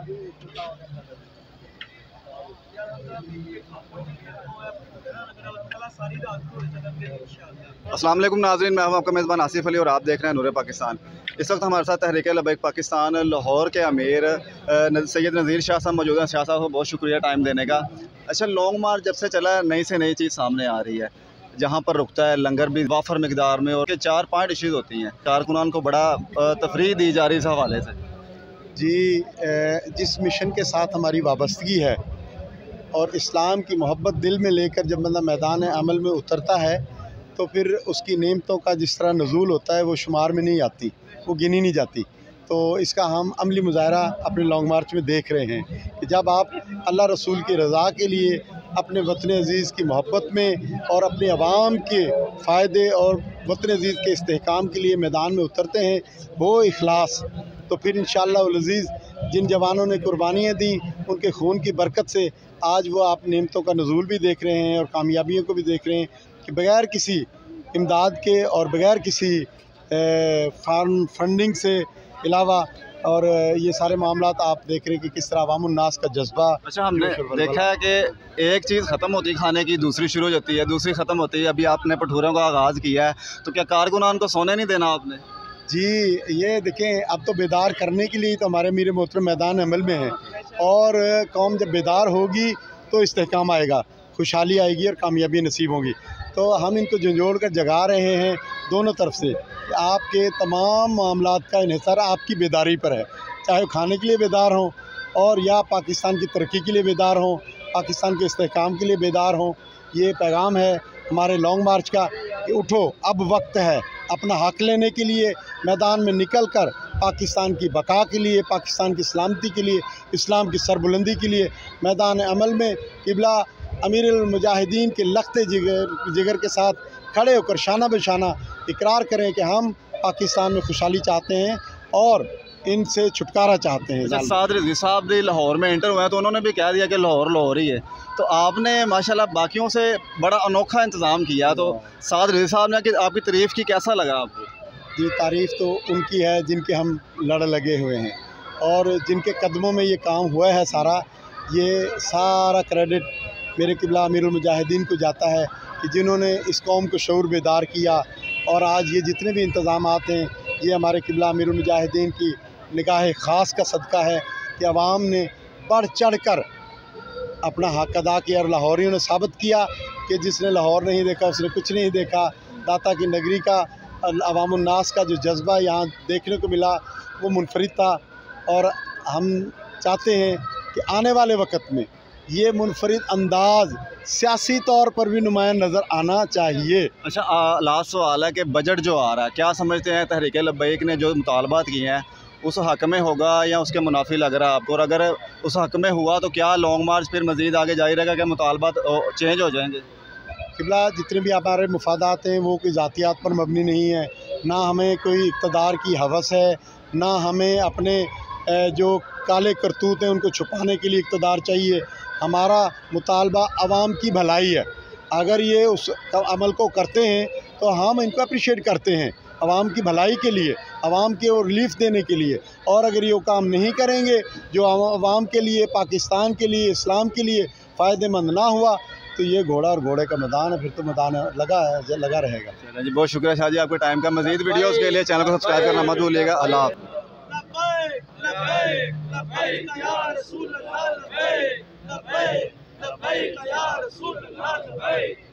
अस्सलाम वालेकुम नाज़रीन, मैं हूं आपका मेज़बान आसिफ अली और आप देख रहे हैं नूरे पाकिस्तान। इस वक्त हमारे साथ तहरीक लबैक पाकिस्तान लाहौर के अमीर सैयद नज़ीर शाह साहब मौजूद हैं। शाह साहब को बहुत शुक्रिया टाइम देने का। अच्छा, लॉन्ग मार्च जब से चला नई से नई चीज़ सामने आ रही है, जहाँ पर रुकता है लंगर भी वाफर मकदार में और 4-5 डिशेज़ होती हैं। कारकुनान को बड़ा तफरीह दी जा रही है इस हवाले से। जी, जिस मिशन के साथ हमारी वाबस्तगी है और इस्लाम की मोहब्बत दिल में लेकर जब बंदा मैदान अमल में उतरता है तो फिर उसकी नेमतों का जिस तरह नज़ूल होता है वो शुमार में नहीं आती, वो गिनी नहीं जाती। तो इसका हम अमली मुज़ाहरा अपने लॉन्ग मार्च में देख रहे हैं कि जब आप अल्लाह रसूल की रज़ा के लिए अपने वतन अज़ीज़ की मोहब्बत में और अपने अवाम के फ़ायदे और वतन अज़ीज़ के इस्तेहकाम के लिए मैदान में उतरते हैं, वो इखलास, तो फिर इंशाअल्लाह उल अज़ीज़ जिन जवानों ने कुर्बानियाँ दी उनके खून की बरकत से आज वो आप नेमतों का नज़ूल भी देख रहे हैं और कामयाबियों को भी देख रहे हैं कि बग़ैर किसी इमदाद के और बग़ैर किसी फंडिंग से अलावा और ये सारे मामलात आप देख रहे हैं कि किस तरह अवामुन नास का जज्बा। अच्छा, हमने देखा है कि एक चीज़ ख़त्म होती है खाने की, दूसरी शुरू हो जाती है, दूसरी ख़त्म होती है। अभी आपने भटूरों का आगाज़ किया है, तो क्या कारकुनान को सोने नहीं देना आपने? जी, ये देखें, अब तो बेदार करने के लिए तो हमारे मीर मोहतरम मैदान अमल में हैं और कौम जब बेदार होगी तो इस्तेहकाम आएगा, खुशहाली आएगी और कामयाबी नसीब होगी। तो हम इनको झंझोड़ कर जगा रहे हैं दोनों तरफ से कि आपके तमाम मामलात का इन्हिसार आपकी बेदारी पर है, चाहे वो खाने के लिए बेदार हों और या पाकिस्तान की तरक्की के लिए बेदार हों, पाकिस्तान के इस्तेहकाम के लिए बेदार हों। ये पैगाम है हमारे लॉन्ग मार्च का कि उठो, अब वक्त है अपना हक़ लेने के लिए मैदान में निकल कर पाकिस्तान की बका के लिए, पाकिस्तान की सलामती के लिए, इस्लाम की सरबुलंदी के लिए मैदान अमल में क़िबला अमीरुल मुजाहिदीन के लख्ते जिगर के साथ खड़े होकर शाना बशाना इकरार करें कि हम पाकिस्तान में खुशहाली चाहते हैं और इनसे छुटकारा चाहते हैं। साद रज़ी साहब भी लाहौर में एंटर हुए हैं तो उन्होंने भी कह दिया कि लाहौर लाहौर ही है, तो आपने माशाल्लाह बाकियों से बड़ा अनोखा इंतज़ाम किया। तो साद रज़ी साहब ने आपकी तारीफ़ की, कैसा लगा आपको? जी, तारीफ़ तो उनकी है जिनके हम लड़ लगे हुए हैं और जिनके कदमों में ये काम हुआ है सारा, ये सारा क्रेडिट मेरे क़िबला अमीरुल मुजाहिदीन को जाता है कि जिन्होंने इस कौम को शऊर बेदार किया। और आज ये जितने भी इंतज़ामात हैं ये हमारे क़िबला अमीरुल मुजाहिदीन की निगाह ख़ास का सदका है कि अवाम ने बढ़ चढ़ कर अपना हक़ अदा किया और लाहौरियों ने साबित किया कि जिसने लाहौर नहीं देखा उसने कुछ नहीं देखा। दाता की नगरी का अवामुन नास का जो जज्बा यहाँ देखने को मिला वो मुनफरिद था और हम चाहते हैं कि आने वाले वक्त में ये मुनफरिद अंदाज़ सियासी तौर पर भी नुमायाँ नज़र आना चाहिए। अच्छा, लास्ट सवाल है कि बजट जो आ रहा है, क्या समझते हैं तहरीक लब्बैक ने जो मुतालबात किए हैं उस हक़ में होगा या उसके मुनाफी लग रहा है आपको? और अगर उस हक़ में हुआ तो क्या लॉन्ग मार्च फिर मज़ीद आगे जारी रहेगा, क्या मुतालबात चेंज हो जाएंगे? क़िबला जितने भी हमारे मुफादात हैं वो कोई ज़ातियात पर मबनी नहीं है, ना हमें कोई इक़्तिदार की हवस है, ना हमें अपने जो काले करतूत हैं उनको छुपाने के लिए इक़्तिदार चाहिए। हमारा मुतालबा आवाम की भलाई है। अगर ये उस अमल को करते हैं तो हम इनको अप्रिशिएट करते हैं आवाम की भलाई के लिए, आवाम को रिलीफ देने के लिए। और अगर ये काम नहीं करेंगे जो आवाम के लिए, पाकिस्तान के लिए, इस्लाम के लिए फ़ायदेमंद ना हुआ तो ये घोड़ा और घोड़े का मैदान है, फिर तो मैदान लगा रहेगा। चलिए जी, बहुत शुक्रिया शाह जी आपके टाइम का। मज़ीद वीडियोज़ के लिए चैनल को सब्सक्राइब करना मत भूलिएगा। अल्लाह। लब्बैक या रसूल अल्लाह, लब्बैक या रसूल अल्लाह, लब्बैक।